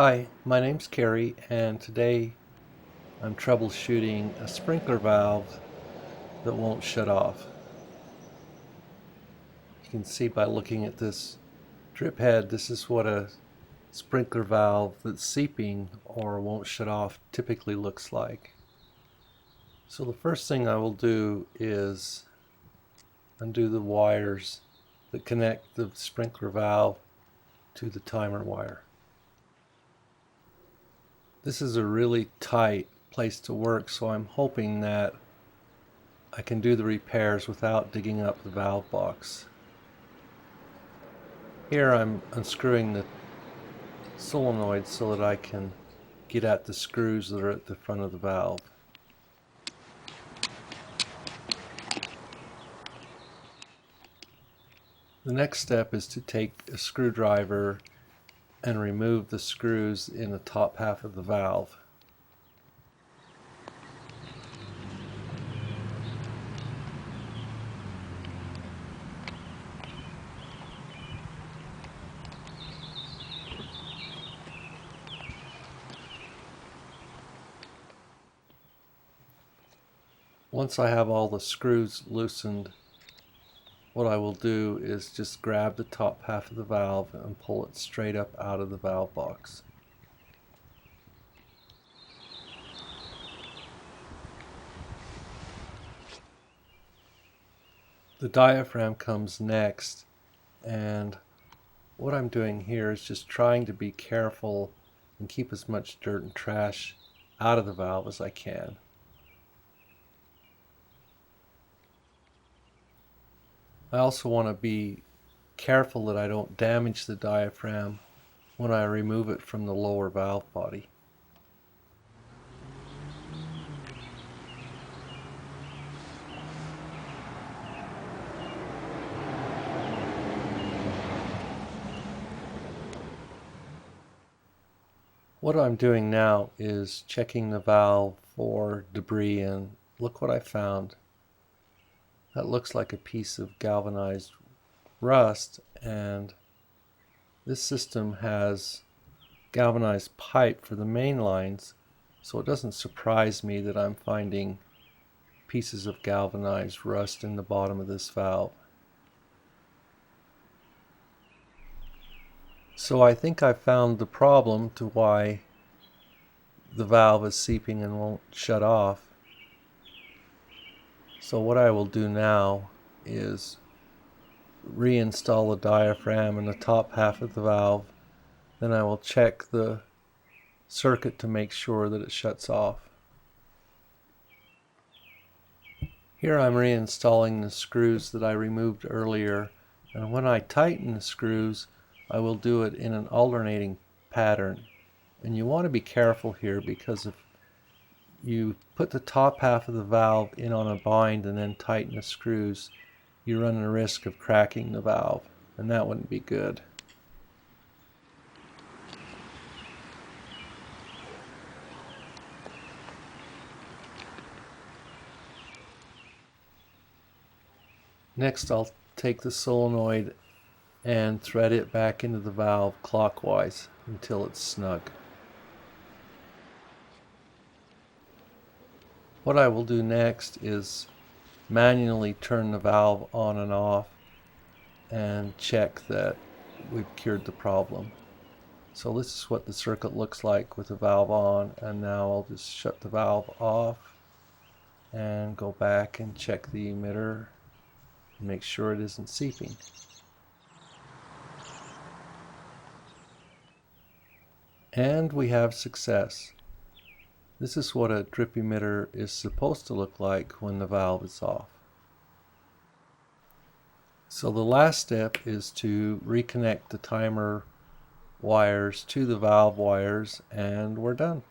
Hi, my name's Kerry, and today I'm troubleshooting a sprinkler valve that won't shut off. You can see by looking at this drip head, this is what a sprinkler valve that's seeping or won't shut off typically looks like. So the first thing I will do is undo the wires that connect the sprinkler valve to the timer wire. This is a really tight place to work, so I'm hoping that I can do the repairs without digging up the valve box. Here I'm unscrewing the solenoid so that I can get at the screws that are at the front of the valve. The next step is to take a screwdriver and remove the screws in the top half of the valve. Once I have all the screws loosened, what I will do is just grab the top half of the valve and pull it straight up out of the valve box. The diaphragm comes next, and what I'm doing here is just trying to be careful and keep as much dirt and trash out of the valve as I can. I also want to be careful that I don't damage the diaphragm when I remove it from the lower valve body. What I'm doing now is checking the valve for debris, and look what I found. That looks like a piece of galvanized rust, and this system has galvanized pipe for the main lines, so it doesn't surprise me that I'm finding pieces of galvanized rust in the bottom of this valve. So I think I found the problem to why the valve is seeping and won't shut off. So what I will do now is reinstall the diaphragm in the top half of the valve. Then I will check the circuit to make sure that it shuts off. Here I'm reinstalling the screws that I removed earlier, and when I tighten the screws I will do it in an alternating pattern. And you want to be careful here, because if you put the top half of the valve in on a bind and then tighten the screws, you run the risk of cracking the valve, and that wouldn't be good. Next I'll take the solenoid and thread it back into the valve clockwise until it's snug. What I will do next is manually turn the valve on and off and check that we've cured the problem. So this is what the circuit looks like with the valve on, and now I'll just shut the valve off and go back and check the emitter and make sure it isn't seeping. And we have success. This is what a drip emitter is supposed to look like when the valve is off. So the last step is to reconnect the timer wires to the valve wires, and we're done.